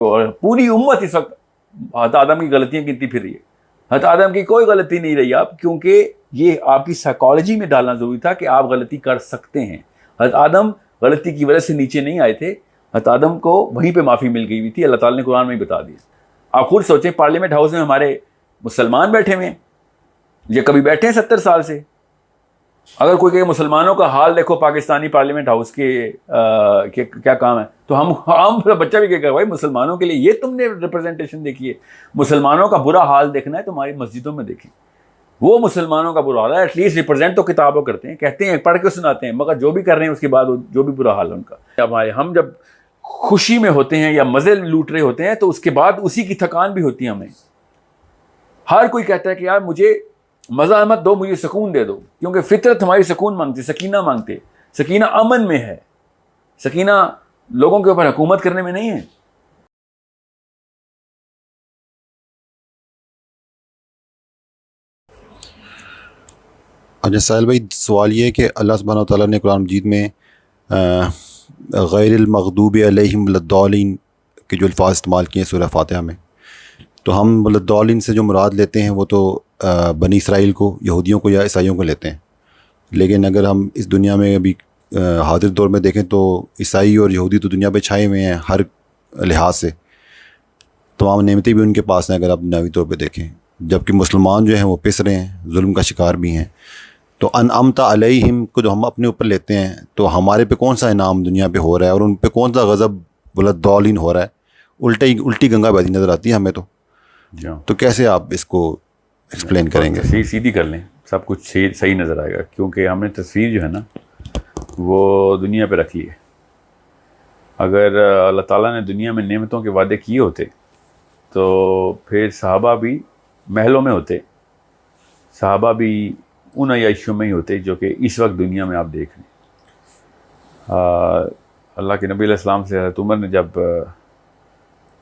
اور پوری امت اس وقت حضرت آدم کی غلطیاں گنتی پھر رہی ہے. حضرت آدم کی کوئی غلطی نہیں رہی اب، کیونکہ یہ آپ کی سائیکالوجی میں ڈالنا ضروری تھا کہ آپ غلطی کر سکتے ہیں. حضرت آدم غلطی کی وجہ سے نیچے نہیں آئے تھے، حضرت آدم کو وہیں پہ معافی مل گئی ہوئی تھی، اللہ تعالیٰ نے قرآن میں ہی بتا دیا. آپ خود سوچیں، پارلیمنٹ ہاؤس میں ہمارے مسلمان بیٹھے ہوئے ہیں، یہ کبھی بیٹھے ہیں 70 سال سے؟ اگر کوئی کہ مسلمانوں کا حال دیکھو پاکستانی پارلیمنٹ ہاؤس کے کیا کام ہے، تو ہم بچہ بھی کہے گا بھائی مسلمانوں کے لیے یہ تم نے ریپرزنٹیشن دیکھی ہے؟ مسلمانوں کا برا حال دیکھنا ہے تمہاری مسجدوں میں دیکھیں، وہ مسلمانوں کا برا حال ہے. ایٹ لیسٹ ریپرزینٹ تو کتابوں کرتے ہیں، کہتے ہیں، پڑھ کے سناتے ہیں، مگر جو بھی کر رہے ہیں اس کے بعد جو بھی برا حال ہے ان کا. ہم جب خوشی میں ہوتے ہیں یا مزے لوٹ رہے ہوتے ہیں تو اس کے بعد اسی کی تھکان بھی ہوتی ہے ہمیں. ہر کوئی کہتا ہے کہ یار مجھے مزہ مت دو، مجھے سکون دے دو، کیونکہ فطرت ہماری سکون مانگتی، سکینہ مانگتے. سکینہ امن میں ہے، سکینہ لوگوں کے اوپر حکومت کرنے میں نہیں ہے. اچھا ساحل بھائی، سوال یہ ہے کہ اللہ سبحانہ و تعالیٰ نے قرآن مجید میں غیر المغضوب علیہم ولا الضالین کے جو الفاظ استعمال کیے ہیں سورہ فاتحہ میں، تو ہم ولا الضالین سے جو مراد لیتے ہیں وہ تو بنی اسرائیل کو، یہودیوں کو یا عیسائیوں کو لیتے ہیں. لیکن اگر ہم اس دنیا میں ابھی حاضر دور میں دیکھیں تو عیسائی اور یہودی تو دنیا پہ چھائے ہوئے ہیں ہر لحاظ سے، تمام نعمتیں بھی ان کے پاس ہیں اگر آپ دنیاوی طور پہ دیکھیں، جبکہ مسلمان جو ہیں وہ پس رہے ہیں، ظلم کا شکار بھی ہیں. تو انعمت علیہم کو جو ہم اپنے اوپر لیتے ہیں تو ہمارے پہ کون سا انعام دنیا پہ ہو رہا ہے اور ان پہ کون سا غضب ولا الضالین ہو رہا ہے؟ الٹی گنگا بہتی نظر آتی ہے ہمیں تو کیسے آپ اس کو ایکسپلین کریں گے؟ سیدھی کر لیں، سب کچھ صحیح نظر آئے گا، کیونکہ ہم نے تصویر جو ہے نا وہ دنیا پہ رکھی ہے. اگر اللہ تعالیٰ نے دنیا میں نعمتوں کے وعدے کیے ہوتے تو پھر صحابہ بھی محلوں میں ہوتے، صحابہ بھی ان عیاشیوں میں ہی ہوتے جو کہ اس وقت دنیا میں آپ دیکھ رہے ہیں. اللہ کے نبی علیہ السلام سے حضرت عمر نے جب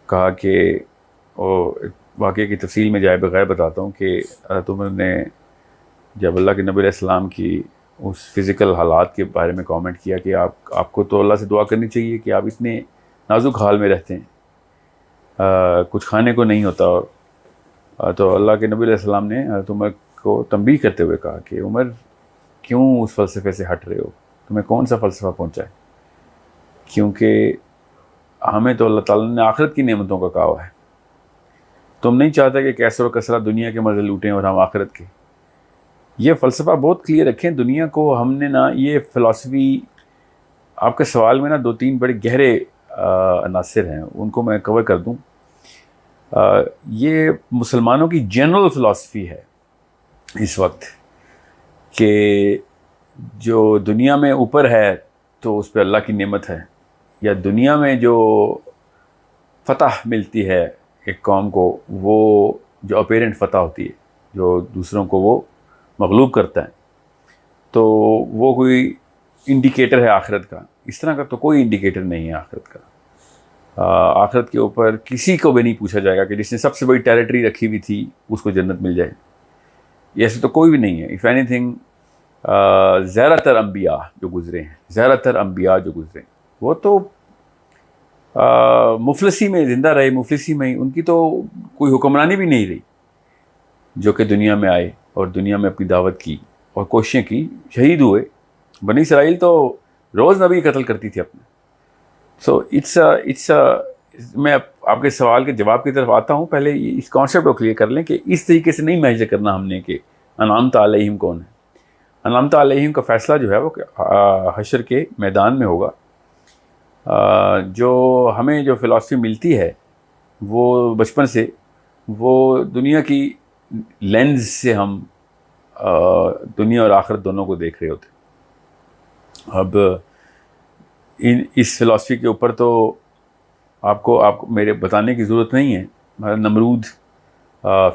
کہا کہ واقعے کی تفصیل میں جائے بغیر بتاتا ہوں کہ حضرت عمر نے جب اللہ کے نبی علیہ السلام کی اس فزیکل حالات کے بارے میں کامنٹ کیا کہ آپ کو تو اللہ سے دعا کرنی چاہیے کہ آپ اتنے نازک حال میں رہتے ہیں، کچھ کھانے کو نہیں ہوتا. اور تو اللہ کے نبی علیہ السلام نے حضرت عمر کو تنبیہ کرتے ہوئے کہا کہ عمر کیوں اس فلسفے سے ہٹ رہے ہو، تمہیں کون سا فلسفہ پہنچا ہے؟ کیونکہ ہمیں تو اللہ تعالیٰ نے آخرت کی نعمتوں کا کہا ہوا ہے. تم نہیں چاہتا کہ کیسر و کسرہ دنیا کے مزے لوٹیں اور ہم آخرت کے. یہ فلسفہ بہت کلیئر رکھیں دنیا کو. ہم نے نا یہ فلسفی، آپ کے سوال میں نا 2-3 بڑے گہرے عناصر ہیں، ان کو میں کور کر دوں. یہ مسلمانوں کی جنرل فلسفی ہے اس وقت کہ جو دنیا میں اوپر ہے تو اس پہ اللہ کی نعمت ہے، یا دنیا میں جو فتح ملتی ہے ایک قوم کو، وہ جو اپیرنٹ فتح ہوتی ہے، جو دوسروں کو وہ مغلوب کرتا ہے، تو وہ کوئی انڈیکیٹر ہے آخرت کا. اس طرح کا تو کوئی انڈیکیٹر نہیں ہے آخرت کا. آخرت کے اوپر کسی کو بھی نہیں پوچھا جائے گا کہ جس نے سب سے بڑی ٹیریٹری رکھی ہوئی تھی اس کو جنت مل جائے، ایسے تو کوئی بھی نہیں ہے. اف اینی تھنگ زیادہ تر انبیاء جو گزرے ہیں وہ تو مفلسی میں زندہ رہے، مفلسی میں ہی ان کی تو کوئی حکمرانی بھی نہیں رہی، جو کہ دنیا میں آئے اور دنیا میں اپنی دعوت کی اور کوششیں کی، شہید ہوئے. بنی اسرائیل تو روز نبی قتل کرتی تھی اپنے. سو اٹس میں آپ کے سوال کے جواب کی طرف آتا ہوں. پہلے اس کانسیپٹ کو کلیئر کر لیں کہ اس طریقے سے نہیں میجر کرنا ہم نے کہ انعمت علیہم کون ہے. انعمت علیہم کا فیصلہ جو ہے وہ حشر کے میدان میں ہوگا. جو ہمیں جو فلسفی ملتی ہے وہ بچپن سے، وہ دنیا کی لینز سے ہم دنیا اور آخرت دونوں کو دیکھ رہے ہوتے. اب اس فلسفی کے اوپر تو آپ کو میرے بتانے کی ضرورت نہیں ہے. نمرود،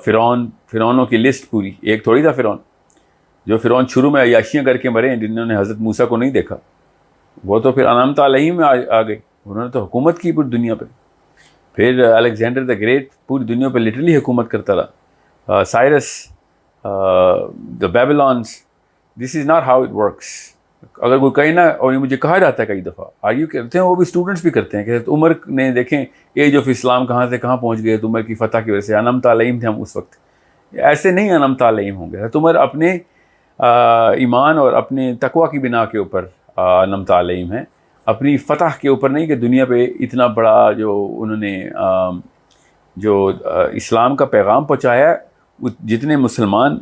فرعونوں کی لسٹ پوری، ایک تھوڑی تھا فرعون. جو فرعون شروع میں عیاشیاں کر کے مرے ہیں، جنہوں نے حضرت موسیٰ کو نہیں دیکھا، وہ تو پھر انعمت علیہم میں آ گئے. انہوں نے تو حکومت کی پوری دنیا پہ. پھر الیگزینڈر دا گریٹ پوری دنیا پہ لٹرلی حکومت کرتا رہا. Cyrus, the Babylonians. This is not how it works. اگر کوئی کہے نا، اور یہ مجھے کہا جاتا ہے کئی دفعہ، آرگیو کرتے ہیں، وہ بھی اسٹوڈنٹس بھی کرتے ہیں کہ عمر نے دیکھیں ایج آف اسلام کہاں سے کہاں پہنچ گئے، عمر کی فتح کی وجہ سے انعمت علیہم تھے ہم اس وقت. ایسے نہیں انعمت علیہم ہوں گے، عمر اپنے ایمان اور اپنے تقوی کی بنا کے اوپر انعمت علیہم ہیں، اپنی فتح کے اوپر نہیں کہ دنیا پہ اتنا بڑا جو انہوں نے جو اسلام کا پیغام پہنچایا ہے، جتنے مسلمان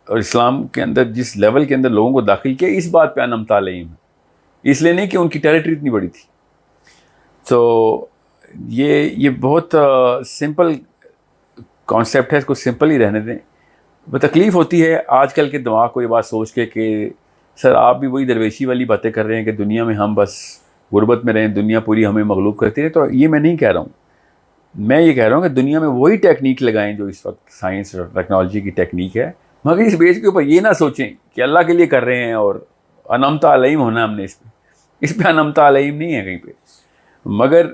اور اسلام کے اندر جس لیول کے اندر لوگوں کو داخل کیا، اس بات پہ انعمت علیہم ہے، اس لیے نہیں کہ ان کی ٹیریٹری اتنی بڑی تھی. تو یہ بہت سمپل کانسیپٹ ہے، اس کو سمپل ہی رہنے دیں. تکلیف ہوتی ہے آج کل کے دماغ کو یہ بات سوچ کے کہ سر آپ بھی وہی درویشی والی باتیں کر رہے ہیں کہ دنیا میں ہم بس غربت میں رہیں، دنیا پوری ہمیں مغلوب کرتی ہے. تو یہ میں نہیں کہہ رہا ہوں، میں یہ کہہ رہا ہوں کہ دنیا میں وہی ٹیکنیک لگائیں جو اس وقت سائنس اور ٹیکنالوجی کی ٹیکنیک ہے، مگر اس بیس کے اوپر یہ نہ سوچیں کہ اللہ کے لیے کر رہے ہیں اور انعمت علیہم ہونا ہم نے اس پہ انعمت علیہم نہیں ہے کہیں پہ. مگر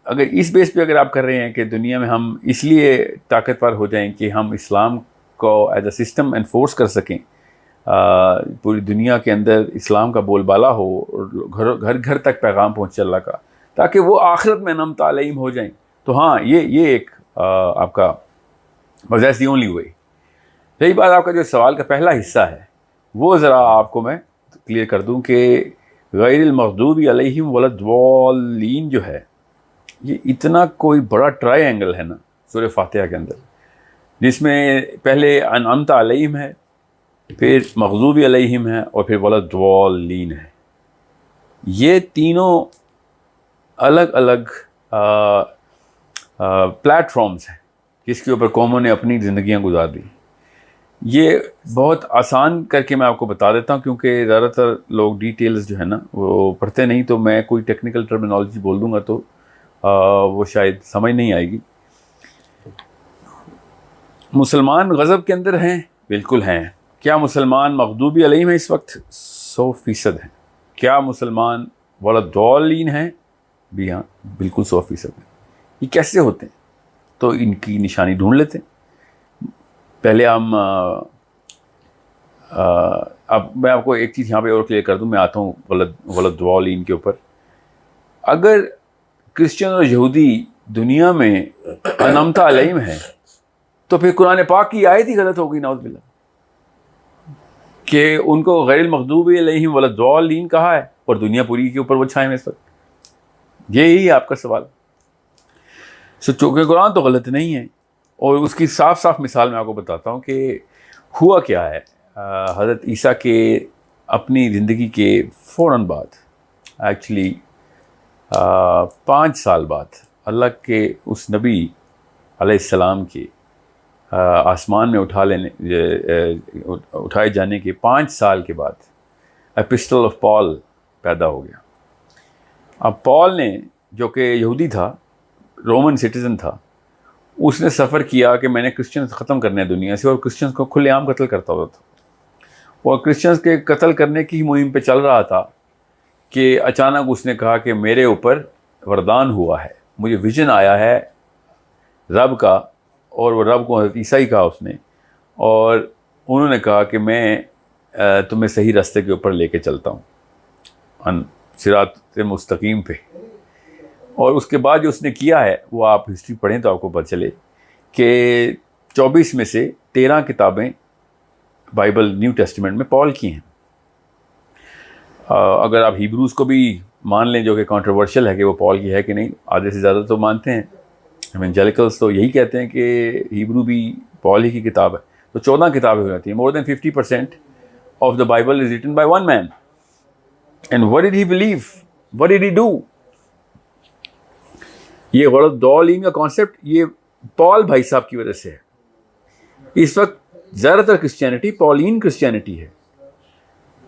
اگر اس بیس پہ اگر آپ کر رہے ہیں کہ دنیا میں ہم اس لیے طاقتور ہو جائیں کہ ہم اسلام کو ایز اے سسٹم انفورس کر سکیں، پوری دنیا کے اندر اسلام کا بول بالا ہو اور گھر گھر تک پیغام پہنچے اللہ کا، تاکہ وہ آخرت میں انعمت علیہم ہو جائیں، تو ہاں یہ ایک آپ کا دیٹس دی اونلی وے. رہی بات آپ کا جو سوال کا پہلا حصہ ہے، وہ ذرا آپ کو میں کلیئر کر دوں کہ غیر المغضوب علیہم ولا الضالین جو ہے، یہ اتنا کوئی بڑا ٹرائی اینگل ہے نا سورہ فاتحہ کے اندر، جس میں پہلے انعمت علیہم ہے، پھر مغضوب علیہم ہے، اور پھر ولا الضالین ہے. یہ تینوں الگ الگ پلیٹ فارمز ہیں جس کے اوپر قوموں نے اپنی زندگیاں گزار دی. یہ بہت آسان کر کے میں آپ کو بتا دیتا ہوں، کیونکہ زیادہ تر لوگ ڈیٹیلز جو ہے نا وہ پڑھتے نہیں، تو میں کوئی ٹیکنیکل ٹرمینالوجی بول دوں گا تو وہ شاید سمجھ نہیں آئے گی. مسلمان غضب کے اندر ہیں، بالکل ہیں. کیا مسلمان مغضوب علیہم ہیں اس وقت؟ 100% ہیں. کیا مسلمان ولا الضالین ہیں؟ بھی ہاں، بالکل 100% ہیں. یہ کیسے ہوتے ہیں؟ تو ان کی نشانی ڈھونڈ لیتے ہیں. پہلے ہم اب میں آپ کو ایک چیز یہاں پہ اور کلیئر کر دوں، میں آتا ہوں ولا الضالین کے اوپر. اگر کرسچن اور یہودی دنیا میں انعمت علیہم ہیں تو پھر قرآن پاک کی آیت ہی غلط ہوگی، نعوذ باللہ، کہ ان کو غیر المغضوب علیہم ولا الضالین کہا ہے اور دنیا پوری کے اوپر وہ چھائے ہوئے اس وقت. یہی ہے آپ کا سوال. چونکہ قرآن تو غلط نہیں ہے، اور اس کی صاف صاف مثال میں آپ کو بتاتا ہوں کہ ہوا کیا ہے. حضرت عیسیٰ کے اپنی زندگی کے فوراً بعد، ایکچولی 5 سال بعد، اللہ کے اس نبی علیہ السلام کے آسمان میں اٹھائے جانے کے 5 سال کے بعد ایپسٹل آف پال پیدا ہو گیا. اب پال نے، جو کہ یہودی تھا، رومن سٹیزن تھا، اس نے سفر کیا کہ میں نے کرسچنز ختم کرنے ہیں دنیا سے، اور کرسچنز کو کھلے عام قتل کرتا ہوتا تھا. اور کرسچنز کے قتل کرنے کی مہم پہ چل رہا تھا کہ اچانک اس نے کہا کہ میرے اوپر وردان ہوا ہے، مجھے ویژن آیا ہے رب کا، اور وہ رب کو حضرت عیسیٰ ہی کہا اس نے، اور انہوں نے کہا کہ میں تمہیں صحیح راستے کے اوپر لے کے چلتا ہوں، صراط مستقیم پہ. اور اس کے بعد جو اس نے کیا ہے وہ آپ ہسٹری پڑھیں تو آپ کو پتہ چلے کہ 24 میں سے 13 کتابیں بائبل نیو ٹیسٹمنٹ میں پال کی ہیں. اگر آپ ہیبروز کو بھی مان لیں، جو کہ کنٹروورشل ہے کہ وہ پال کی ہے کہ نہیں، آدھے سے زیادہ تو مانتے ہیں. ایونجیلیکلس تو یہی کہتے ہیں کہ ہیبرو بھی پال ہی کی کتاب ہے. تو 14 کتابیں ہو جاتی ہیں. More than 50% of the Bible is written by one man. And what did he believe, what did he do? یہ ولا الضالین کا کانسیپٹ یہ پال بھائی صاحب کی وجہ سے ہے. اس وقت زیادہ تر کرسچینٹی پالین کرسچینٹی ہے.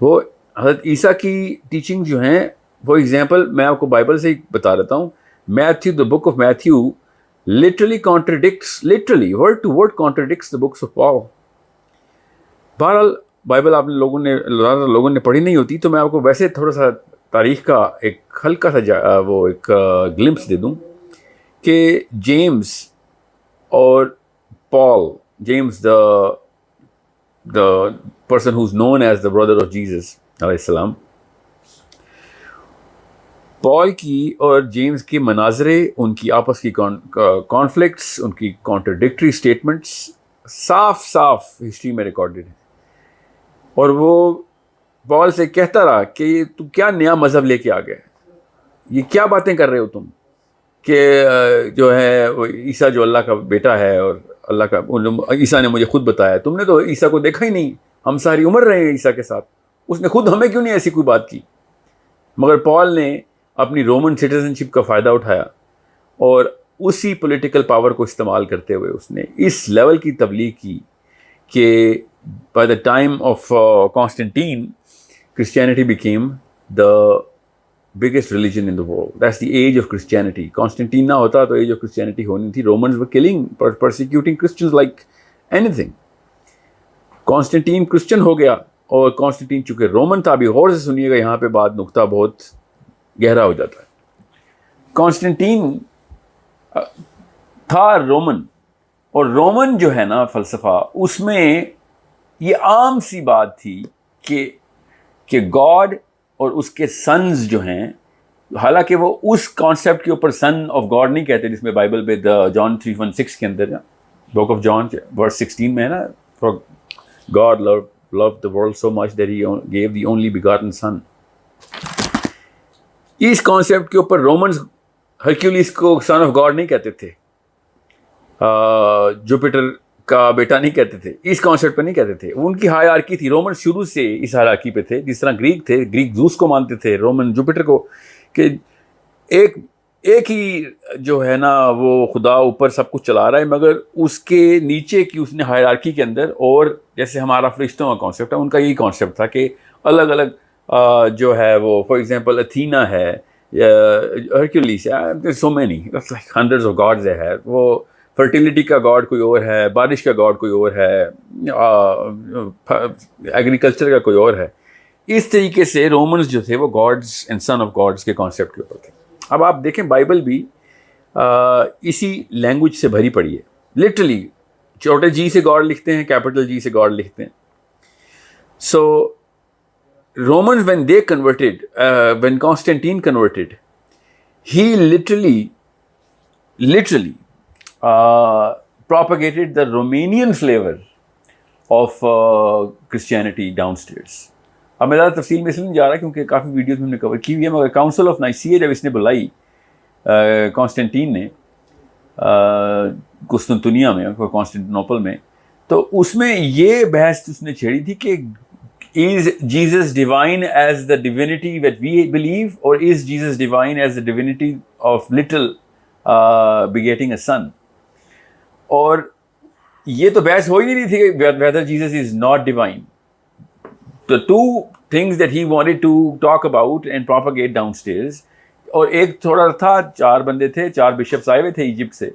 وہ حضرت عیسیٰ کی ٹیچنگ جو ہیں، وہ ایگزامپل میں آپ کو بائبل سے ہی بتا دیتا ہوں. Matthew, the book of Matthew literally contradicts, literally word to word contradicts the books of Paul. بہرحال بائبل آپ لوگوں نے پڑھی نہیں ہوتی، تو میں آپ کو ویسے تھوڑا سا تاریخ کا ایک ہلکا سا وہ ایک گلمپس دے دوں کہ جیمز اور پال، James the person who's known as the brother of Jesus alayhi salam. پال کی اور جیمز کے مناظرے, ان کی آپس کی کانفلکٹس, ان کی کانٹرڈکٹری اسٹیٹمنٹس صاف صاف ہسٹری میں ریکارڈڈ ہیں. اور وہ پال سے کہتا رہا کہ تم کیا نیا مذہب لے کے آ گئے, یہ کیا باتیں کر رہے ہو تم, کہ جو ہے وہ عیسیٰ جو اللہ کا بیٹا ہے اور اللہ کا, عیسیٰ نے مجھے خود بتایا, تم نے تو عیسیٰ کو دیکھا ہی نہیں, ہم ساری عمر رہے ہیں عیسیٰ کے ساتھ, اس نے خود ہمیں کیوں نہیں ایسی کوئی بات کی. مگر پال نے اپنی رومن سٹیزن شپ کا فائدہ اٹھایا اور اسی پولیٹیکل پاور کو استعمال کرتے ہوئے اس نے اس لیول کی تبلیغ کی کہ by the time of Constantine Christianity became the biggest religion in the world. That's the age of Christianity. Constantine نہ ہوتا تو ایج آف کرسچینٹی ہونی تھی. Romans were killing persecuting Christians like اینی تھنگ. کانسٹنٹین کرسچن ہو گیا, اور کانسٹنٹین چونکہ رومن تھا. ابھی غور سے سنیے گا, یہاں پہ بات نقطہ بہت گہرا ہو جاتا ہے. کانسٹنٹین تھا رومن, اور رومن جو ہے نا فلسفہ, اس میں یہ عام سی بات تھی کہ گاڈ اور اس کے سنز جو ہیں, حالانکہ وہ اس کانسیپٹ کے اوپر سن آف گاڈ نہیں کہتے جس میں بائبل میں جان 3:16 کے اندر, بک آف جان ورس 16 میں ہے نا, for God loved the world so much that he gave the only begotten son. اس کانسیپٹ کے اوپر رومنز ہرکیولیس کو سن آف گاڈ نہیں کہتے تھے, جوپیٹر کا بیٹا نہیں کہتے تھے, اس کانسیپٹ پہ نہیں کہتے تھے. ان کی ہائرارکی تھی. رومن شروع سے اس ہائرارکی پہ تھے, جس طرح گریک تھے, گریک زوس کو مانتے تھے, رومن جوپیٹر کو, کہ ایک ہی جو ہے نا وہ خدا اوپر سب کچھ چلا رہا ہے, مگر اس کے نیچے کی اس نے ہائرارکی کے اندر, اور جیسے ہمارا فرشتوں کا کانسیپٹ ہے, ان کا یہی کانسیپٹ تھا کہ الگ الگ جو ہے وہ, فار ایگزامپل اتھینا ہے, ہرکیولیس ہے, so many hundreds of God's ہے. وہ فرٹیلیٹی کا گاڈ کوئی اور ہے, بارش کا گاڈ کوئی اور ہے, ایگریکلچر کا کوئی اور ہے. اس طریقے سے رومنز جو تھے وہ gods and son of gods کے کانسیپٹ کے اوپر تھے. اب آپ دیکھیں بائبل بھی اسی لینگویج سے بھری پڑی ہے. لٹرلی چھوٹے جی سے گاڈ لکھتے ہیں, کیپٹل جی سے گاڈ لکھتے ہیں. سو Romans, when they converted, when Constantine converted, he literally propagated the Romanian flavor of Christianity downstairs. اب میں زیادہ تفصیل میں اس لیے نہیں جا رہا کیونکہ کافی ویڈیوز میں ہم نے کور کی ہوئی ہے, مگر کاؤنسل آف نائسیہ جب اس نے بلائی کانسٹنٹین نے قسطنطنیہ میں, کانسٹنٹینوپل میں, تو اس میں یہ بحث اس نے چھیڑی تھی کہ is Jesus divine as the divinity that we believe, or is Jesus divine as the divinity of little begetting a son? اور یہ تو بحث ہو ہی نہیں تھی کہ whether Jesus is not divine. The two things that he wanted to talk about and propagate downstairs, اور ایک تھوڑا تھا, 4 بندے تھے, 4 بشپس آئے ہوئے تھے ایجپٹ سے,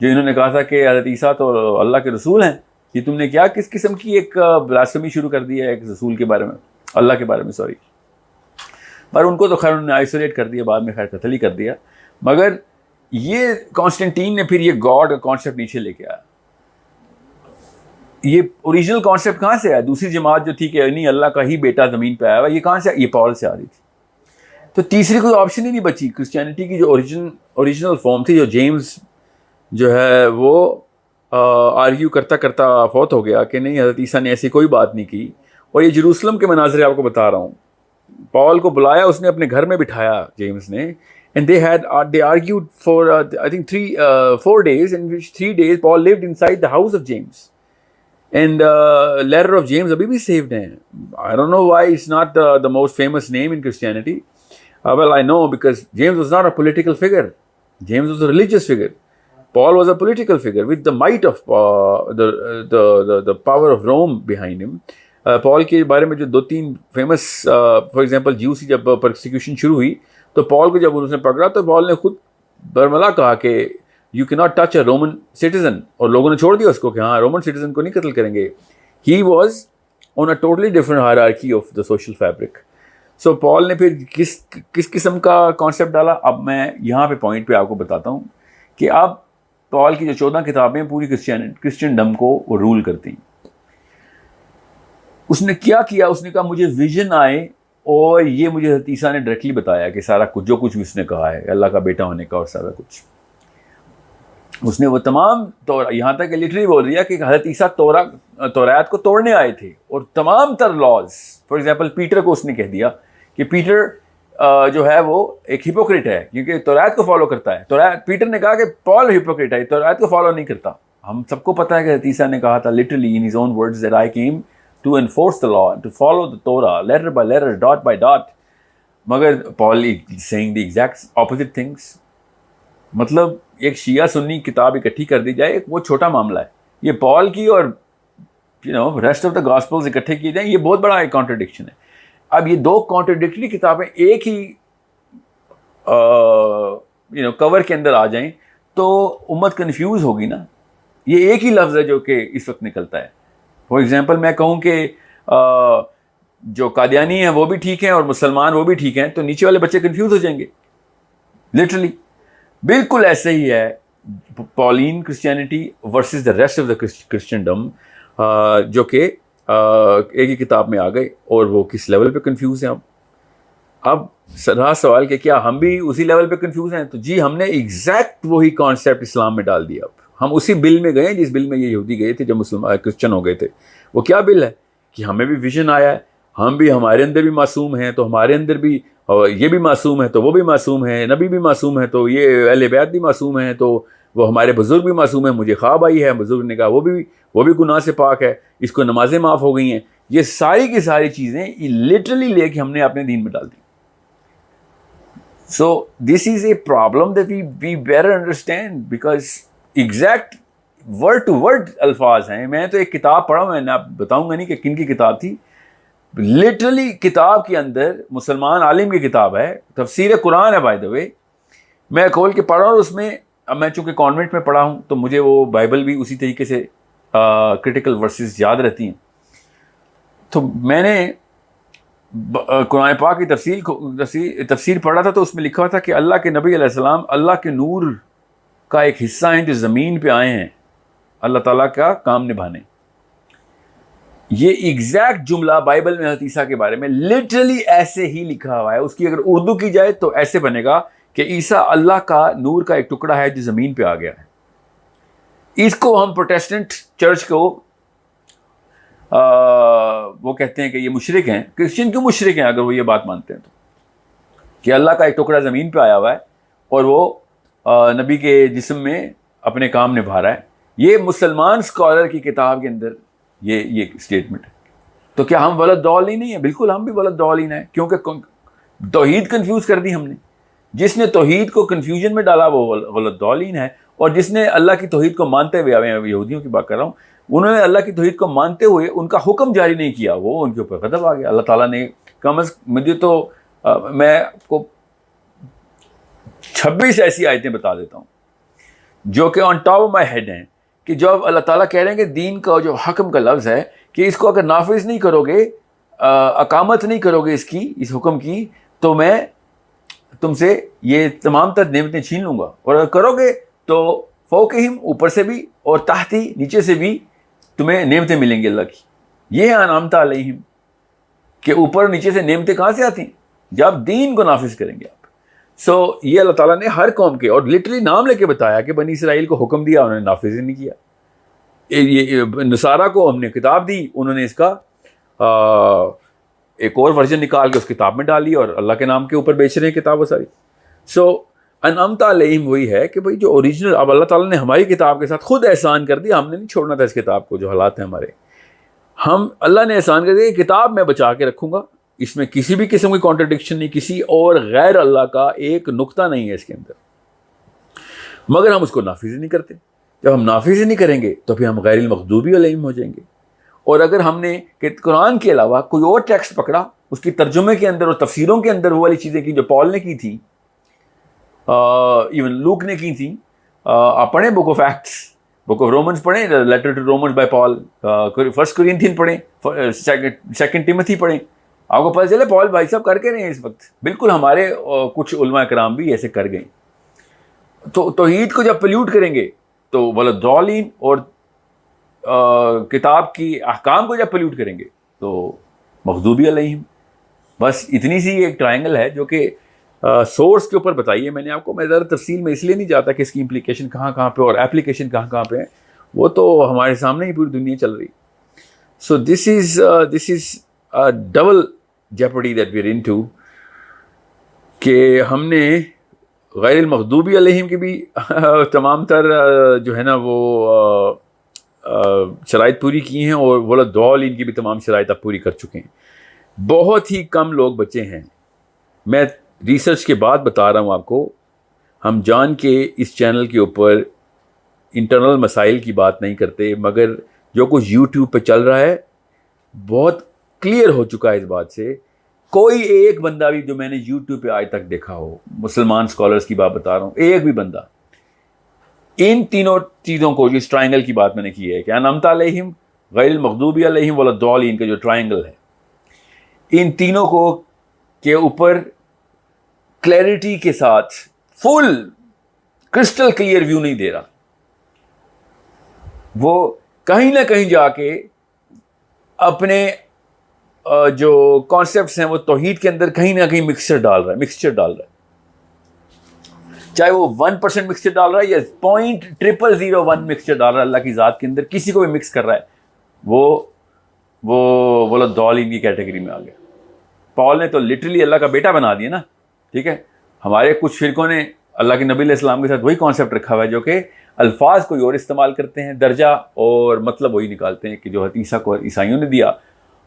جو انہوں نے کہا تھا کہ حضرت عیسیٰ تو اللہ کے رسول ہیں. یہ تم نے کیا کس قسم کی ایک بلاسفمی شروع کر دی ہے ایک رسول کے بارے میں, اللہ کے بارے میں, سوری. پر ان کو تو خیر انہوں نے آئسولیٹ کر دیا, بعد میں خیر قتل ہی کر دیا. مگر یہ کانسٹنٹین نے پھر یہ گاڈ کا کانسیپٹ نیچے لے کے آیا. یہ اوریجنل کانسیپٹ کہاں سے آیا؟ دوسری جماعت جو تھی کہ نہیں اللہ کا ہی بیٹا زمین پہ آیا ہوا, یہ کہاں سے؟ یہ پال سے آ رہی تھی. تو تیسری کوئی آپشن ہی نہیں بچی. کرسچینٹی کی جو اوریجنل فارم تھی, جو جیمز جو ہے وہ آرگیو کرتا کرتا فوت ہو گیا کہ نہیں حضرت عیسیٰ نے ایسی کوئی بات نہیں کی. اور یہ جروسلم کے مناظرے آپ کو بتا رہا ہوں. پال کو بلایا, اس نے اپنے گھر میں بٹھایا جیمز نے, and they argued for I think 4 days, in which 3 days Paul lived inside the house of James, and letter of James abhi bhi saved hain. I don't know why it's not the most famous name in Christianity. Well, I know because James was not a political figure. James was a religious figure. Paul was a political figure with the might of the power of Rome behind him. پال کے بارے میں جو 2-3 famous, for example Jews کی جب persecution شروع ہوئی تو پال کو جب اس نے پکڑا تو پال نے خود برملا کہا کہ یو کی not touch a Roman citizen, اور لوگوں نے چھوڑ دیا اس کو کہ ہاں رومن سٹیزن کو نہیں قتل کریں گے. He was on a totally different hierarchy of the social fabric. So Paul نے پھر کس قسم کا کانسیپٹ ڈالا. اب میں یہاں پہ پوائنٹ پہ آپ کو بتاتا ہوں کہ اب پال کی جو 14 کتابیں پوری کرسچنڈم کو وہ رول کرتی ہیں. اس نے کیا کیا, اس نے کہا مجھے ویژن آئے اور یہ مجھے حضرت عیسیٰ نے ڈائریکٹلی بتایا کہ سارا کچھ جو کچھ بھی اس نے کہا ہے اللہ کا بیٹا ہونے کا اور سارا کچھ. اس نے وہ تمام یہاں تک لٹرلی بول دیا کہ حضرت عیسیٰ تورات کو توڑنے آئے تھے, اور تمام تر لاز, فار ایگزامپل پیٹر کو اس نے کہہ دیا کہ پیٹر جو ہے وہ ایک ہپوکریٹ ہے کیونکہ تورات کو فالو کرتا ہے. پیٹر نے کہا کہ پال ہپوکریٹ ہے, تورات کو فالو نہیں کرتا. ہم سب کو پتا ہے کہ حضرت عیسیٰ نے کہا تھا literally in his own words that I came to enforce the law and to follow the Torah letter by letter, dot by dot. مگر Paul is saying the exact opposite things. مطلب ایک شیعہ سنی کتاب اکٹھی کر دی جائے وہ چھوٹا معاملہ ہے, یہ پال کی اور ریسٹ آف دا گاسپلز اکٹھے کیے جائیں یہ بہت بڑا ایک کانٹرڈکشن ہے. اب یہ دو کانٹرڈکٹری کتابیں ایک ہی کور کے اندر آ جائیں تو امت کنفیوز ہوگی نا. یہ ایک ہی لفظ ہے جو کہ اس وقت نکلتا ہے. فار ایگزامپل میں کہوں کہ جو قادیانی ہیں وہ بھی ٹھیک ہیں اور مسلمان وہ بھی ٹھیک ہیں, تو نیچے والے بچے کنفیوز ہو جائیں گے. لٹرلی بالکل ایسے ہی ہے Pauline Christianity versus the rest of the Christendom, جو کہ ایک ہی کتاب میں آ گئے اور وہ کس لیول پہ کنفیوز ہیں. اب رہا سوال کہ کیا ہم بھی اسی لیول پہ کنفیوز ہیں, تو جی ہم نے ایگزیکٹ وہی کانسیپٹ اسلام میں ڈال دیا. اب ہم اسی بل میں گئے جس بل میں یہ یہودی گئے تھے جب مسلمان کرسچن ہو گئے تھے. وہ کیا بل ہے کہ ہمیں بھی ویژن آیا ہے, ہم بھی, ہمارے اندر بھی معصوم ہیں تو ہمارے اندر بھی یہ بھی معصوم ہے تو وہ بھی معصوم ہے, نبی بھی معصوم ہے تو یہ اہل بیت بھی معصوم ہیں, تو وہ ہمارے بزرگ بھی معصوم ہیں, مجھے خواب آئی ہے بزرگ نے کہا وہ بھی گناہ سے پاک ہے, اس کو نمازیں معاف ہو گئی ہیں. یہ ساری کی ساری چیزیں لٹرلی لے کے ہم نے اپنے دین میں ڈال دی. So this is a problem that we better understand because exact word to word الفاظ ہیں. میں تو ایک کتاب پڑھا ہوں, میں آپ بتاؤں گا نہیں کہ کن کی کتاب تھی. لٹرلی کتاب کے اندر مسلمان عالم کی کتاب ہے, تفسیر قرآن ہے بائی دا وے, میں کھول کے پڑھا ہوں. اس میں اب میں چونکہ کانوینٹ میں پڑھا ہوں تو مجھے وہ بائبل بھی اسی طریقے سے کرٹیکل ورسز یاد رہتی ہیں. تو میں نے قرآن پاک کی تفسیر پڑھا تھا تو اس میں لکھا ہوا تھا کہ اللہ کے نبی علیہ السلام اللہ کے نور کا ایک حصہ ہیں جو زمین پہ آئے ہیں اللہ تعالیٰ کا کام نبھانے. یہ ایگزیکٹ جملہ بائبل میں حضرت عیسیٰ کے بارے میں لٹرلی ایسے ہی لکھا ہوا ہے. اس کی اگر اردو کی جائے تو ایسے بنے گا کہ عیسیٰ اللہ کا نور کا ایک ٹکڑا ہے جو زمین پہ آ گیا ہے. اس کو ہم پروٹیسٹنٹ چرچ کو وہ کہتے ہیں کہ یہ مشرک ہیں. کرسچن کیوں مشرک ہیں اگر وہ یہ بات مانتے ہیں تو, کہ اللہ کا ایک ٹکڑا زمین پہ آیا ہوا ہے اور وہ نبی کے جسم میں اپنے کام نبھا رہا ہے. یہ مسلمان اسکالر کی کتاب کے اندر یہ اسٹیٹمنٹ ہے. تو کیا ہم ولد ضالین نہیں ہیں؟ بالکل ہم بھی ولد ضالین ہیں, کیونکہ توحید کنفیوز کر دی ہم نے. جس نے توحید کو کنفیوژن میں ڈالا وہ ولد ضالین ہے, اور جس نے اللہ کی توحید کو مانتے ہوئے, یہودیوں کی بات کر رہا ہوں, انہوں نے اللہ کی توحید کو مانتے ہوئے ان کا حکم جاری نہیں کیا, وہ ان کے اوپر غضب آ گیا. اللہ تعالیٰ نے مجھے تو میں آپ کو 26 ایسی آیتیں بتا دیتا ہوں جو کہ on top of my head ہیں, کہ جب اللہ تعالیٰ کہہ رہے ہیں کہ دین کا جو حکم کا لفظ ہے کہ اس کو اگر نافذ نہیں کرو گے, اقامت نہیں کرو گے اس حکم کی, تو میں تم سے یہ تمام تر نعمتیں چھین لوں گا. اور اگر کرو گے تو فوقہم اوپر سے بھی اور تحتی نیچے سے بھی تمہیں نعمتیں ملیں گی اللہ کی. یہ ہے انعمت علیہم, کہ اوپر نیچے سے نعمتیں کہاں سے آتی ہیں جب دین کو نافذ کریں گے آپ. سو یہ اللہ تعالیٰ نے ہر قوم کے, اور لٹرلی نام لے کے بتایا کہ بنی اسرائیل کو حکم دیا, انہوں نے نافذ نہیں کیا. یہ نصارہ کو ہم نے کتاب دی, انہوں نے اس کا ایک اور ورژن نکال کے اس کتاب میں ڈالی اور اللہ کے نام کے اوپر بیچ رہے ہیں کتاب وہ ساری. سو انعمت علیہم وہی ہے کہ بھائی جو اوریجنل, اب اللہ تعالیٰ نے ہماری کتاب کے ساتھ خود احسان کر دیا, ہم نے نہیں چھوڑنا تھا اس کتاب کو. جو حالات ہیں ہمارے, اللہ نے احسان کر دیا کہ کتاب میں بچا کے رکھوں گا, اس میں کسی بھی قسم کی کانٹرڈکشن نہیں, کسی اور غیر اللہ کا ایک نقطہ نہیں ہے اس کے اندر, مگر ہم اس کو نافذ نہیں کرتے. جب ہم نافذ نہیں کریں گے تو پھر ہم غیر المغضوب علیہم ہو جائیں گے. اور اگر ہم نے کہ قرآن کے علاوہ کوئی اور ٹیکسٹ پکڑا, اس کی ترجمے کے اندر اور تفسیروں کے اندر وہ والی چیزیں کی جو پال نے کی تھی, ایون لوک نے کی تھی. آپ پڑھیں book of Acts, book of Romans پڑھیں, letter to Romans by Paul, first Corinthian پڑھیں, سیکنڈ ٹیموتھی پڑھیں, آپ کو پتہ چلے پال بھائی صاحب کر کے رہے ہیں اس وقت. بالکل ہمارے کچھ علماء کرام بھی ایسے کر گئے. تو توحید کو جب پلیوٹ کریں گے تو ولد ضالین, اور کتاب کی احکام کو جب پلیوٹ کریں گے تو مغضوبی علیہم. بس اتنی سی ایک ٹرائنگل ہے جو کہ سورس کے اوپر بتائیے میں نے آپ کو. میں زیادہ تفصیل میں اس لیے نہیں جاتا کہ اس کی امپلیکیشن کہاں کہاں پہ اور اپلیکیشن کہاں کہاں پہ ہیں, وہ تو ہمارے سامنے ہی پوری دنیا چل رہی. So this is double jeopardy that we are into, کہ ہم نے غیر المغضوبی علیہم کی بھی تمام تر جو ہے نا وہ شرائط پوری کی ہیں, اور ولا-الضالین کی بھی تمام شرائط آپ پوری کر چکے ہیں. بہت ہی کم لوگ بچے ہیں. میں ریسرچ کے بعد بتا رہا ہوں آپ کو, ہم جان کے اس چینل کے اوپر انٹرنل مسائل کی بات نہیں کرتے, مگر جو کچھ یوٹیوب پہ چل رہا ہے بہت کلیئر ہو چکا ہے اس بات سے. کوئی ایک بندہ بھی جو میں نے یوٹیوب پہ آج تک دیکھا ہو, مسلمان اسکالرس کی بات بتا رہا ہوں, ایک بھی بندہ ان تینوں چیزوں کو, جو اس ٹرائنگل کی بات میں نے کی ہے کہ انعمت علیہم, غیر المغضوبی علیہم ولا-الضالین کا جو ٹرائنگل ہے, ان تینوں کو کے اوپر کلیئرٹی کے ساتھ فل کرسٹل کلیئر ویو نہیں دے رہا. وہ کہیں نہ کہیں جا کے اپنے جو کانسیپٹس ہیں وہ توحید کے اندر کہیں نہ کہیں مکسچر ڈال رہا ہے, چاہے وہ 1% مکسچر ڈال رہا ہے یا 0.0001 مکسچر ڈال رہا ہے اللہ کی ذات کے اندر, کسی کو بھی مکس کر رہا ہے, وہ ولا-الضالین کی کیٹیگری میں آ گیا. پال نے تو لٹرلی اللہ کا بیٹا بنا دیا نا, ٹھیک ہے. ہمارے کچھ فرقوں نے اللہ کے نبی علیہ السلام کے ساتھ وہی کانسیپٹ رکھا ہوا ہے جو کہ الفاظ کوئی اور استعمال کرتے ہیں, درجہ اور مطلب وہی نکالتے ہیں کہ جو عیسیٰ کو عیسائیوں نے دیا.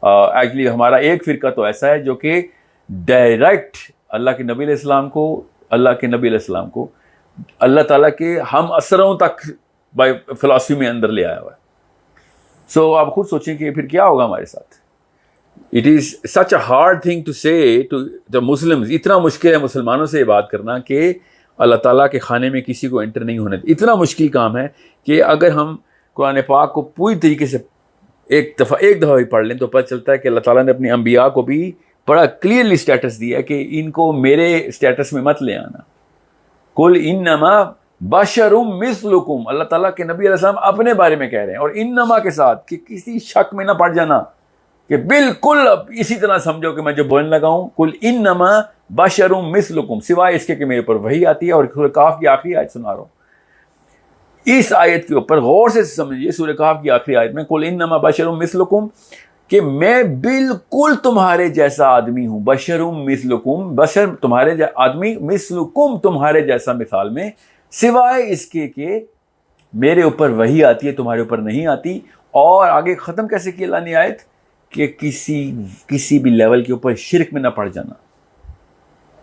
ایکچولی ہمارا ایک فرقہ تو ایسا ہے جو کہ ڈائریکٹ اللہ کے نبی علیہ السلام کو اللہ تعالیٰ کے ہم اثروں تک بائی فلاسفی میں اندر لے آیا ہوا ہے. سو آپ خود سوچیں کہ پھر کیا ہوگا ہمارے ساتھ. It is such a hard thing to say to the Muslims. اتنا مشکل ہے مسلمانوں سے یہ بات کرنا کہ اللہ تعالیٰ کے خانے میں کسی کو انٹر نہیں ہونے. اتنا مشکل کام ہے کہ اگر ہم قرآن پاک کو پوری طریقے سے ایک دفعہ بھی پڑھ لیں تو پتہ چلتا ہے کہ اللہ تعالیٰ نے اپنے انبیاء کو بھی بڑا کلیئرلی سٹیٹس دیا کہ ان کو میرے سٹیٹس میں مت لے آنا. قل انما بشر مثلکم, اللہ تعالیٰ کے نبی علیہ السلام اپنے بارے میں کہہ رہے ہیں, اور انما کے ساتھ کہ کسی شک میں نہ پڑ جانا کہ بالکل اب اسی طرح سمجھو کہ میں جو بولنے لگا ہوں, قل انما بشر مثلکم, سوائے اس کے کہ میرے اوپر وحی آتی ہے. اور سورہ کہف کی آخری آیت سنا رہا ہوں, اس آیت کے اوپر غور سے سمجھیے. سورہ کہف کی آخری آیت میں قل انما بشر مثلکم, کہ میں بالکل تمہارے جیسا آدمی ہوں. بشر مثلکم, بشر تمہارے آدمی, مثلکم تمہارے جیسا مثال میں, سوائے اس کے کہ میرے اوپر وحی آتی ہے تمہارے اوپر نہیں آتی. اور آگے ختم کیسے کی اللہ نے آیت کہ کسی بھی لیول کے اوپر شرک میں نہ پڑ جانا.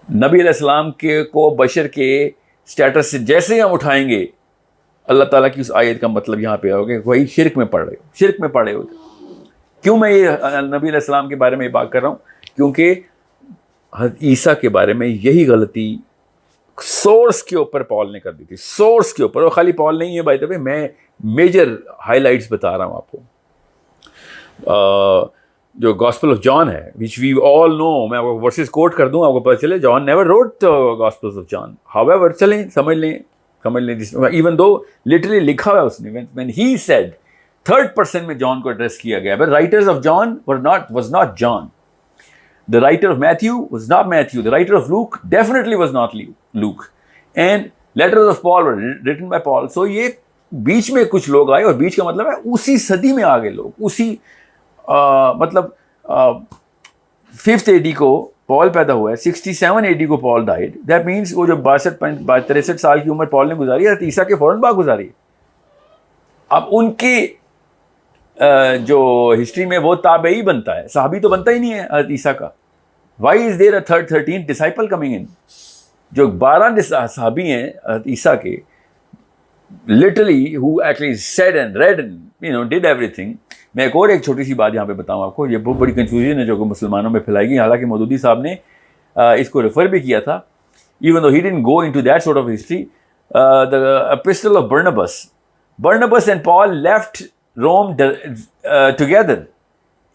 نبی علیہ السلام کے کو بشر کے سٹیٹس سے جیسے ہی ہم اٹھائیں گے, اللہ تعالیٰ کی اس آیت کا مطلب یہاں پہ ہوگا کہ وہی شرک میں پڑے ہو. کیوں میں یہ نبی علیہ السلام کے بارے میں یہ بات کر رہا ہوں؟ کیونکہ عیسیٰ کے بارے میں یہی غلطی سورس کے اوپر پال نے کر دی تھی, سورس کے اوپر. اور خالی پال نہیں ہے بائی دا وے, میں میجر ہائی لائٹس بتا رہا ہوں آپ کو. جو گاسپل آف جان ہے which we all know, میں آپ کو ورسز کوٹ کر دوں آپ کو پتہ چلے. John never wrote gospels of John, however چلیں سمجھ لیں even though literally لکھا ہوا ہے اس نے, when he said third person میں جان کو ایڈریس کیا گیا. but writers of John was not John. The writer of Matthew was not Matthew. The writer of Luke definitely was not Luke. And letters of Paul were written by Paul. So یہ بیچ میں کچھ لوگ آئے, اور بیچ کا مطلب ہے اسی صدی میں آگے لوگ, اسی مطلب 5th AD کو پال پیدا ہوا ہے, 67 AD کو پال ڈائیڈ. دیٹ مینس وہ جو 63 سال کی عمر پال نے گزاری ہے, عیسیٰ کے فوراً بعد گزاری ہے. اب ان کی جو ہسٹری میں وہ تابعی بنتا ہے, صحابی تو بنتا ہی نہیں ہے حضرت عیسیٰ کا. Why is there a 13th disciple coming in? جو 12 صحابی ہیں حضرت عیسیٰ کے, literally who actually said and read and did everything. میں ایک چھوٹی سی بات یہاں پہ بتاؤں آپ کو, یہ بہت بڑی کنفیوژن ہے جو کہ مسلمانوں میں پھیلائی گئی. حالانکہ مودودی صاحب نے اس کو ریفر بھی کیا تھا, even though he didn't go into that sort of history. The epistle of Barnabas and Paul left Rome together.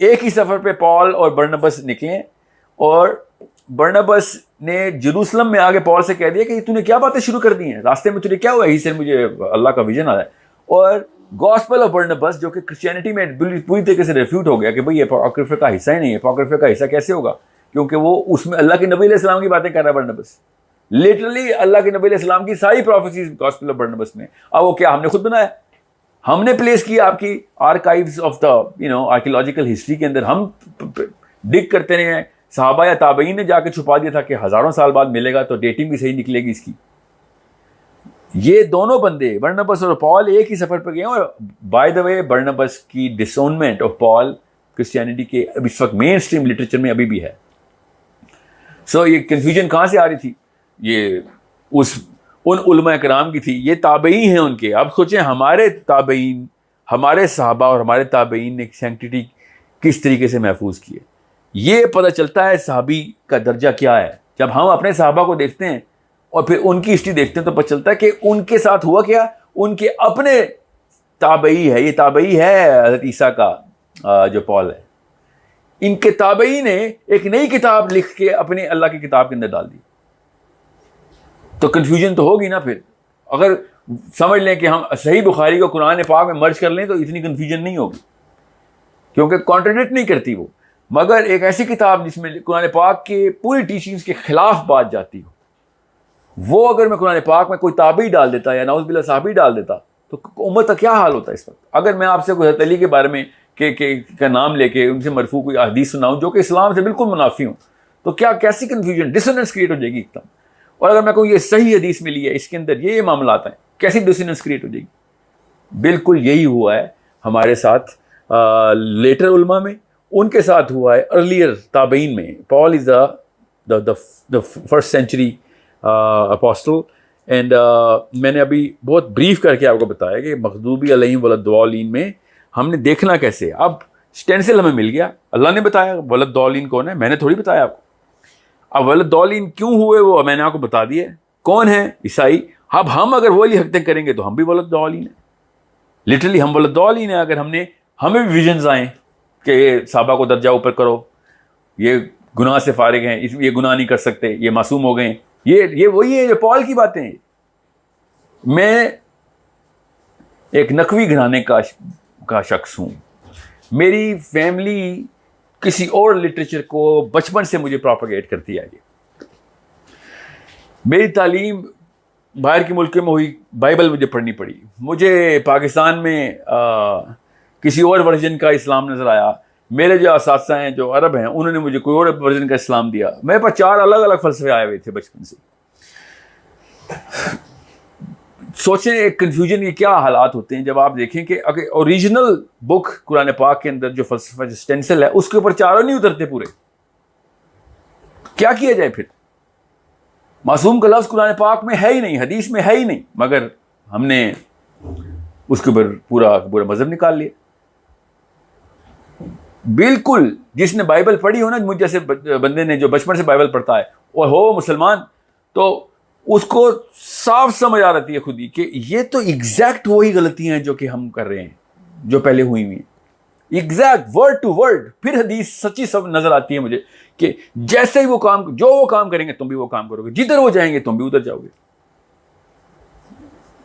ایک ہی سفر پہ پال اور برنبس نکلے, اور برنبس نے جروسلم میں آگے پال سے کہہ دیا کہ تو نے کیا باتیں شروع کر دی ہیں, راستے میں تجھے کیا ہوا؟ ہی سے مجھے اللہ کا ویژن آیا ہے. اور گاسپل آف برنابس جو کہ کرسچینٹی میں پوری طریقے سے ریفیوٹ ہو گیا کہ بھئی یہ اپوکریفا کا حصہ ہی نہیں ہے. اپوکریفا کا حصہ کیسے ہوگا؟ کیونکہ وہ اس میں اللہ کے نبی علیہ السلام کی باتیں کر رہا ہے برنابس. لٹرلی اللہ کے نبی علیہ السلام کی ساری پروفیسیز گاسپل آف برنابس میں. اب وہ کیا ہم نے خود بنایا؟ ہم نے پلیس کیا آپ کی archives of the archaeological history کے اندر. ہم ڈگ کرتے رہے ہیں. صحابہ یا تابعین نے جا کے چھپا دیا تھا کہ ہزاروں سال بعد ملے گا تو ڈیٹنگ بھی صحیح نکلے گی اس کی. یہ دونوں بندے برنابس اور پال ایک ہی سفر پہ گئے ہیں. اور بائی دا وے برنابس کی ڈسونمنٹ آف پال کرسچینٹی کے اس وقت مین اسٹریم لٹریچر میں ابھی بھی ہے. سو یہ کنفیوژن کہاں سے آ رہی تھی؟ یہ ان علماء کرام کی تھی. یہ تابعین ہیں ان کے. اب سوچیں ہمارے تابعین، ہمارے صحابہ اور ہمارے تابعین نے سینکٹیٹی کس طریقے سے محفوظ کی ہے. یہ پتہ چلتا ہے صحابی کا درجہ کیا ہے. جب ہم اپنے صحابہ کو دیکھتے ہیں اور پھر ان کی ہسٹری دیکھتے ہیں تو پتہ چلتا ہے کہ ان کے ساتھ ہوا کیا. ان کے اپنے تابعی ہے. یہ تابعی ہے حضرت عیسیٰ کا جو پال ہے. ان کے تابعی نے ایک نئی کتاب لکھ کے اپنے اللہ کی کتاب کے اندر ڈال دی. تو کنفیوژن تو ہوگی نا. پھر اگر سمجھ لیں کہ ہم صحیح بخاری کو قرآن پاک میں مرج کر لیں تو اتنی کنفیوژن نہیں ہوگی کیونکہ کانٹرڈکٹ نہیں کرتی وہ. مگر ایک ایسی کتاب جس میں قرآن پاک کے پوری ٹیچنگز کے خلاف بات جاتی ہو، وہ اگر میں قرآن پاک میں کوئی تابعی ڈال دیتا یا نعوذ باللہ صحابی ڈال دیتا تو امت کا کیا حال ہوتا ہے اس وقت. اگر میں آپ سے کوئی حضرت علی کے بارے میں کا نام لے کے ان سے مرفوع کوئی حدیث سناؤں جو کہ اسلام سے بالکل منافی ہوں تو کیسی کنفیوژن، ڈسوننس کریٹ ہو جائے گی ایک دم. اور اگر میں کہوں یہ صحیح حدیث ملی ہے، اس کے اندر یہ معاملات ہیں، کیسی ڈسوننس کریٹ ہو جائے گی. بالکل یہی ہوا ہے ہمارے ساتھ لیٹر علماء میں، ان کے ساتھ ہوا ہے ارلیئر تابعین میں. پال از دا فرسٹ سینچری اپوسٹل. اینڈ میں نے ابھی بہت بریف کر کے آپ کو بتایا کہ مغضوبی علیہم ولا میں ہم نے دیکھنا کیسے. اب اسٹینسل ہمیں مل گیا، اللہ نے بتایا ولدالین کون ہے، میں نے تھوڑی بتایا آپ کو. اب ولدالین کیوں ہوئے وہ میں نے آپ کو بتا دیا. کون ہے؟ عیسائی. اب ہم اگر وہی حرکتیں کریں گے تو ہم بھی ولدالین ہیں. لٹرلی ہم ولدالین ہیں. اگر ہمیں بھی ویژنز آئیں کہ صحابہ کو درجہ اوپر کرو، یہ گناہ سے فارغ ہیں، یہ گناہ نہیں کر سکتے، یہ معصوم ہو گئے ہیں، یہ وہی ہے جو پال کی باتیں ہیں. میں ایک نقوی گھرانے کا شخص ہوں. میری فیملی کسی اور لٹریچر کو بچپن سے مجھے پروپیگیٹ کرتی آئی ہے. میری تعلیم باہر کے ملک میں ہوئی، بائبل مجھے پڑھنی پڑی. مجھے پاکستان میں کسی اور ورژن کا اسلام نظر آیا. میرے جو اساتذہ ہیں جو عرب ہیں انہوں نے مجھے کوئی اور ورژن کا اسلام دیا. میرے پاس 4 الگ الگ فلسفے آئے ہوئے تھے بچپن سے. سوچیں ایک کنفیوژن کے کیا حالات ہوتے ہیں جب آپ دیکھیں کہ اگر اوریجنل بک قرآن پاک کے اندر جو فلسفہ جو اسٹینسل ہے اس کے اوپر چاروں نہیں اترتے پورے. کیا کیا جائے پھر؟ معصوم کا لفظ قرآن پاک میں ہے ہی نہیں، حدیث میں ہے ہی نہیں، مگر ہم نے اس کے اوپر پورا مذہب نکال لیا. بالکل جس نے بائبل پڑھی ہو نا، مجھ جیسے بندے نے جو بچپن سے بائبل پڑھتا ہے اور ہو مسلمان، تو اس کو صاف سمجھ آ رہتی ہے خود ہی کہ یہ تو ایگزیکٹ وہی غلطیاں ہیں جو کہ ہم کر رہے ہیں، جو پہلے ہوئی ہوئی ہیں، ایگزیکٹ ورڈ ٹو ورڈ. پھر حدیث سچی سب نظر آتی ہے مجھے کہ جیسے ہی وہ کام کریں گے تم بھی وہ کام کرو گے، جدھر وہ جائیں گے تم بھی ادھر جاؤ گے.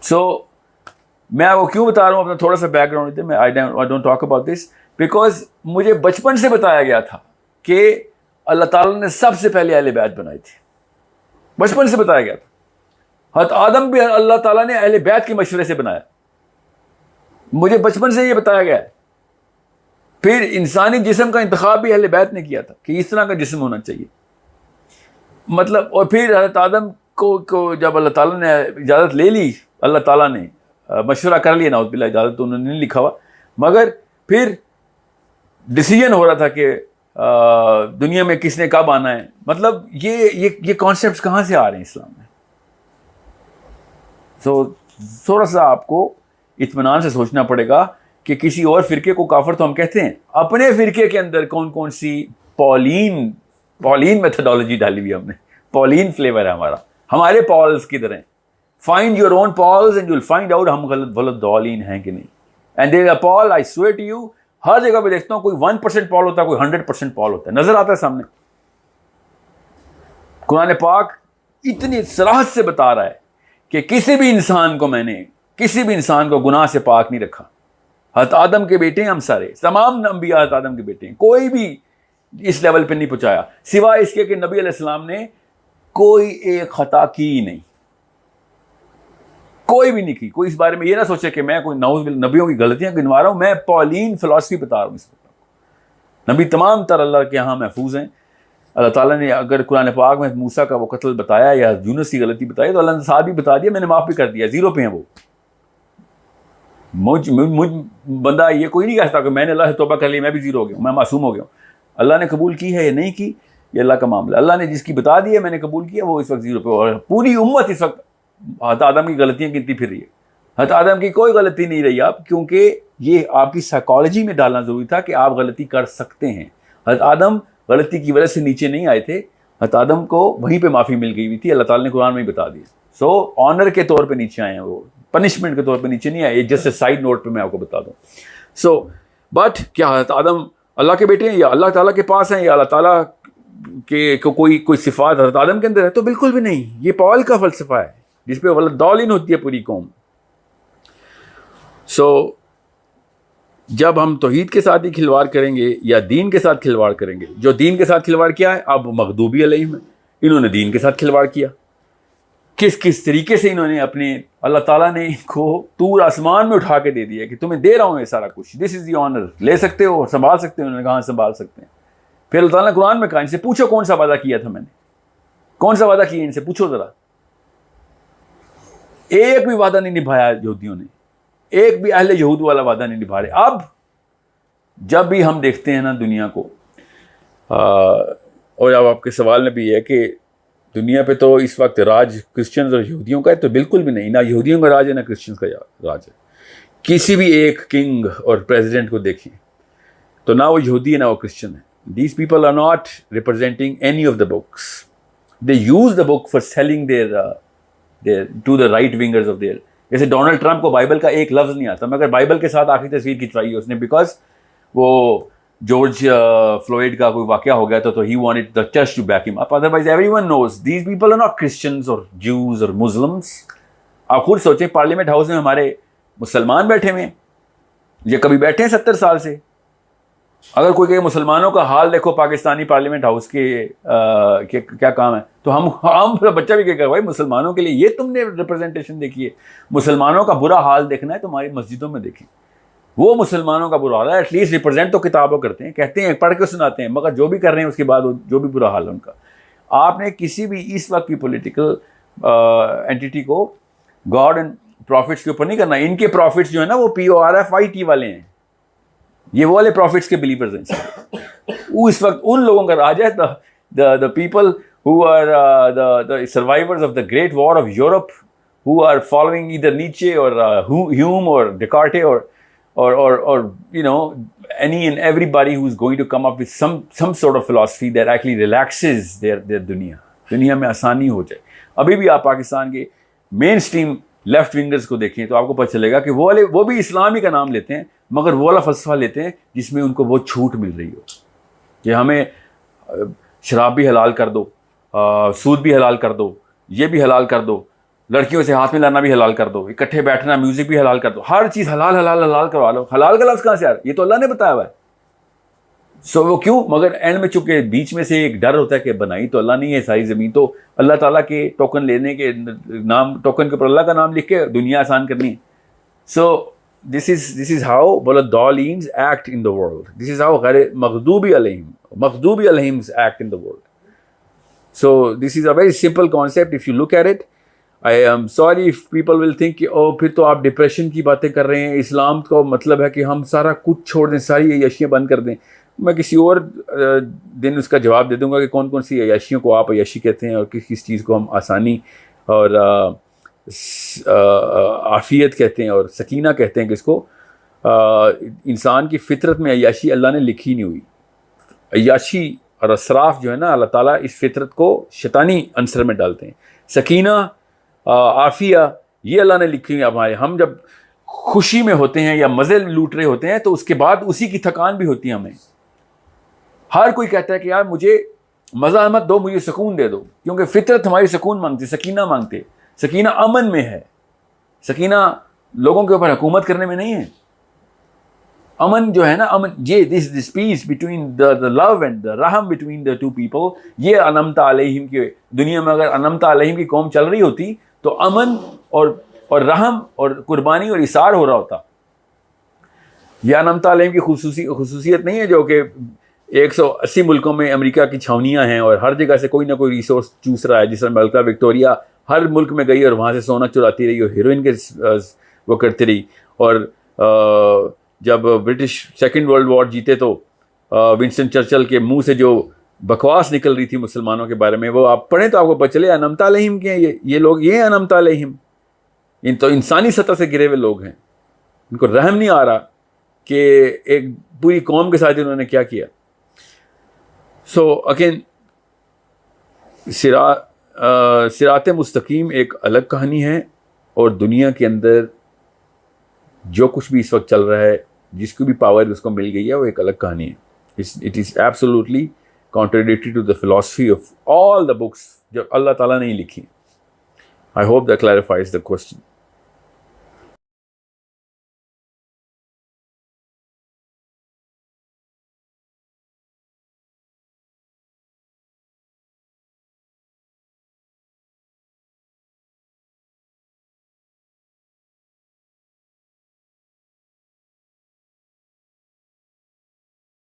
سو میں وہ کیوں بتا رہا ہوں اپنا تھوڑا سا بیک گراؤنڈ. میں I don't talk about this because مجھے بچپن سے بتایا گیا تھا کہ اللہ تعالیٰ نے سب سے پہلے اہل بیت بنائی تھی. بچپن سے بتایا گیا تھا. حضرت آدم بھی اللہ تعالیٰ نے اہل بیت کے مشورے سے بنایا. مجھے بچپن سے یہ بتایا گیا ہے. پھر انسانی جسم کا انتخاب بھی اہل بیت نے کیا تھا کہ اس طرح کا جسم ہونا چاہیے. مطلب اور پھر حضرت آدم کو جب اللہ تعالیٰ نے اجازت لے لی، اللہ تعالیٰ نے مشورہ کر لیا، نعوذ باللہ اجازت تو انہوں نے نہیں لکھا ہوا، مگر پھر ڈیسیجن ہو رہا تھا کہ دنیا میں کس نے کب آنا ہے. مطلب یہ کانسیپٹس کہاں سے آ رہے ہیں اسلام میں؟ سو تھوڑا سا آپ کو اطمینان سے سوچنا پڑے گا کہ کسی اور فرقے کو کافر تو ہم کہتے ہیں، اپنے فرقے کے اندر کون سی پولین میتھڈالوجی ڈالی ہوئی ہم نے. پولین فلیور ہے ہمارا. ہمارے پالز کدھر ہیں؟ Find your own pals and you will find out ہم ولدالین ہیں کہ نہیں. And there a pal, I swear to you, ہر جگہ پہ دیکھتا ہوں کوئی 1% پال ہوتا ہے، کوئی 100% پال ہوتا ہے، نظر آتا ہے سامنے. قرآن پاک اتنی صراحت سے بتا رہا ہے کہ کسی بھی انسان کو گناہ سے پاک نہیں رکھا. حضرت آدم کے بیٹے ہیں ہم سارے، تمام انبیاء حضرت آدم کے بیٹے ہیں، کوئی بھی اس لیول پہ نہیں پہنچایا سوائے اس کے کہ نبی علیہ السلام نے کوئی ایک خطا کی ہی نہیں، کوئی بھی نہیں کی. کوئی اس بارے میں یہ نہ سوچے کہ میں کوئی نعوذ باللہ نبیوں کی غلطیاں گنوا رہا ہوں، میں پولین فلسفی بتا رہا ہوں. اس وقت نبی تمام تر اللہ کے یہاں محفوظ ہیں. اللہ تعالیٰ نے اگر قرآن پاک میں موسیٰ کا وہ قتل بتایا یا یونس کی غلطی بتائی تو اللہ نے ساتھ بھی بتا دیا، میں نے معاف بھی کر دیا، زیرو پہ ہیں وہ. مجھ بندہ یہ کوئی نہیں کہتا کہ میں نے اللہ سے توبہ کر لی میں بھی زیرو ہو گیا ہوں، میں معصوم ہو گیا ہوں. اللہ نے قبول کی ہے یا نہیں کی یہ اللہ کا معاملہ. اللہ نے جس کی بتا دی ہے میں نے قبول کیا وہ اس وقت زیرو پہ، اور پوری امت اس وقت حضرت آدم کی غلطیاں گنتی پھر رہی ہے. حضرت آدم کی کوئی غلطی نہیں رہی آپ، کیونکہ یہ آپ کی سائیکالوجی میں ڈالنا ضروری تھا کہ آپ غلطی کر سکتے ہیں. حضرت آدم غلطی کی وجہ سے نیچے نہیں آئے تھے، حضرت آدم کو وہیں پہ معافی مل گئی ہوئی تھی، اللہ تعالیٰ نے قرآن میں ہی بتا دیا. سو آنر کے طور پہ نیچے آئے ہیں، وہ پنشمنٹ کے طور پہ نیچے نہیں آئے. جیسے سائڈ نوٹ پہ میں آپ کو بتا دوں. سو بٹ کیا حضرت آدم اللہ کے بیٹے ہیں یا اللہ تعالیٰ کے پاس ہیں یا اللہ تعالیٰ کے کوئی صفات حضرت آدم کے اندر ہے؟ تو بالکل بھی نہیں. یہ پال کا فلسفہ ہے جس پہ ولدالین ہوتی ہے پوری قوم. سو جب ہم توحید کے ساتھ ہی کھلواڑ کریں گے یا دین کے ساتھ کھلواڑ کریں گے، جو دین کے ساتھ کھلواڑ کیا ہے اب مغضوبی علیہم، انہوں نے دین کے ساتھ کھلواڑ کیا. کس طریقے سے انہوں نے اپنے اللہ تعالیٰ نے ان کو طور آسمان میں اٹھا کے دے دیا کہ تمہیں دے رہا ہوں یہ سارا کچھ، دس از دی آنر، لے سکتے ہو، سنبھال سکتے ہو. انہوں نے کہاں سنبھال سکتے ہیں؟ پھر اللہ تعالیٰ نے قرآن میں کہا ان سے پوچھو کون سا وعدہ کیا تھا میں نے، کون سا وعدہ کیا ان سے پوچھو ذرا. ایک بھی وعدہ نہیں نبھایا یہودیوں نے، ایک بھی اہل یہود والا وعدہ نہیں نبھا رہے. اب جب بھی ہم دیکھتے ہیں نا دنیا کو، اور اب آپ کے سوال میں بھی ہے کہ دنیا پہ تو اس وقت راج کرسچنز اور یہودیوں کا ہے، تو بالکل بھی نہیں، نہ یہودیوں کا راج ہے نہ کرسچنز کا راج ہے. کسی بھی ایک کنگ اور پریزیڈنٹ کو دیکھیں تو نہ وہ یہودی ہے نہ وہ کرسچن ہے. These people are not representing any of the books. They use the book for selling there to the right wingers of there. جیسے ڈونلڈ ٹرمپ کو بائبل کا ایک لفظ نہیں آتا مگر بائبل کے ساتھ آخری تصویر کھنچوائی ہے اس نے، بیکاز وہ جارج فلوئڈ کا کوئی واقعہ ہو گیا تو he wanted the church to back him up. Otherwise everyone knows these people are not Christians or Jews اور مسلمس. آپ خود سوچیں پارلیمنٹ ہاؤس میں ہمارے مسلمان بیٹھے ہوئے ہیں، یہ کبھی بیٹھے ہیں 70 سال سے؟ اگر کوئی کہ مسلمانوں کا حال دیکھو پاکستانی پارلیمنٹ ہاؤس کے کیا کام ہے، تو ہم بچہ بھی کہے گا بھائی مسلمانوں کے لیے یہ تم نے ریپرزنٹیشن دیکھی ہے. مسلمانوں کا برا حال دیکھنا ہے تمہاری مسجدوں میں دیکھیں، وہ مسلمانوں کا برا حال ہے. ایٹ لیسٹ ریپرزینٹ تو کتابوں کرتے ہیں، کہتے ہیں پڑھ کے سناتے ہیں، مگر جو بھی کر رہے ہیں اس کے بعد جو بھی برا حال ہے ان کا. آپ نے کسی بھی اس وقت کی پولیٹیکل اینٹیٹی کو گاڈ اینڈ پروفٹس کے اوپر نہیں کرنا. ان کے پروفٹس جو ہے نا وہ PORFIT والے ہیں، یہ وہ والے پروفٹس کے بلیورز ہیں. وہ اس وقت ان لوگوں کا راج ہے، the people who are the survivors of the great war of Europe, who are following either Nietzsche or Hume or Descartes or you know any and everybody who's going to come up with some sort of philosophy that actually relaxes their دنیا میں آسانی ہو جائے. ابھی بھی آپ پاکستان کے مین stream left ونگرز کو دیکھیں تو آپ کو پتہ چلے گا کہ وہ بھی اسلامی کا نام لیتے ہیں مگر وہ والا فلسفہ لیتے ہیں جس میں ان کو وہ چھوٹ مل رہی ہو کہ ہمیں شراب بھی حلال کر دو، سود بھی حلال کر دو، یہ بھی حلال کر دو، لڑکیوں سے ہاتھ میں لانا بھی حلال کر دو، اکٹھے بیٹھنا میوزک بھی حلال کر دو، ہر چیز حلال حلال حلال کروا لو. حلال کا لفظ کہاں سے آ رہا ہے؟ یہ تو اللہ نے بتایا ہوا ہے. سو وہ کیوں؟ مگر اینڈ میں چونکہ بیچ میں سے ایک ڈر ہوتا ہے کہ بنائی تو اللہ نہیں ہے ساری زمین، تو اللہ تعالیٰ کے ٹوکن لینے کے نام، ٹوکن کے اوپر اللہ کا نام لکھ کے دنیا آسان کرنی ہے. سو this is how Dhalins act in the world. This is how Maghdubi Alayhim act in the world. So this is a very simple concept if you look at it. I am sorry if people will think کہ پھر تو آپ depression کی باتیں کر رہے ہیں، اسلام کا مطلب ہے کہ ہم سارا کچھ چھوڑ دیں، ساری عیاشیاں بند کر دیں. میں کسی اور دن اس کا جواب دے دوں گا کہ کون کون سی عیاشیوں کو آپ عیاشی کہتے ہیں اور کس چیز کو ہم آسانی اور عافیت کہتے ہیں اور سکینہ کہتے ہیں. کہ اس کو انسان کی فطرت میں عیاشی اللہ نے لکھی نہیں ہوئی. عیاشی اور اسراف جو ہے نا اللہ تعالیٰ اس فطرت کو شیطانی عنصر میں ڈالتے ہیں. سکینہ عافیہ یہ اللہ نے لکھی ہوئی. ہمارے ہم جب خوشی میں ہوتے ہیں یا مزے لوٹ رہے ہوتے ہیں تو اس کے بعد اسی کی تھکان بھی ہوتی ہے ہمیں. ہر کوئی کہتا ہے کہ یار مجھے مزہ مت دو، مجھے سکون دے دو، کیونکہ فطرت ہماری سکون مانگتی، سکینہ مانگتے. سکینہ امن میں ہے، سکینہ لوگوں کے اوپر حکومت کرنے میں نہیں ہے. امن جو ہے نا, امن یہ دس peace between the love and the رحم بٹوین دا ٹو پیپل, یہ انعمت علیہم کی دنیا میں اگر انعمت علیہم کی قوم چل رہی ہوتی تو امن اور رحم اور قربانی اور اثار ہو رہا ہوتا. یہ انعمت علیہم کی خصوصیت نہیں ہے جو کہ 180 ملکوں میں امریکہ کی چھاونیاں ہیں اور ہر جگہ سے کوئی نہ کوئی ریسورس چوس رہا ہے, جس طرح ملکہ وکٹوریہ ہر ملک میں گئی اور وہاں سے سونا چراتی رہی اور ہیروئن کے وہ کرتی رہی. اور جب برٹش سیکنڈ ورلڈ وار جیتے تو ونسٹن چرچل کے منہ سے جو بکواس نکل رہی تھی مسلمانوں کے بارے میں, وہ آپ پڑھیں تو آپ کو پتہ چلے انعمت علیہم کے ہیں یہ لوگ, یہ ہیں انعمت علیہم. ان تو انسانی سطح سے گرے ہوئے لوگ ہیں, ان کو رحم نہیں آ رہا کہ ایک پوری قوم کے ساتھ انہوں نے کیا کیا. سو اگین صراط مستقیم ایک الگ کہانی ہے, اور دنیا کے اندر جو کچھ بھی اس وقت چل رہا ہے, جس کو بھی پاور اس کو مل گئی ہے, وہ ایک الگ کہانی ہے. It is absolutely contradictory to the philosophy of all the books جو اللہ تعالیٰ نے ہی لکھی. I hope that clarifies the question.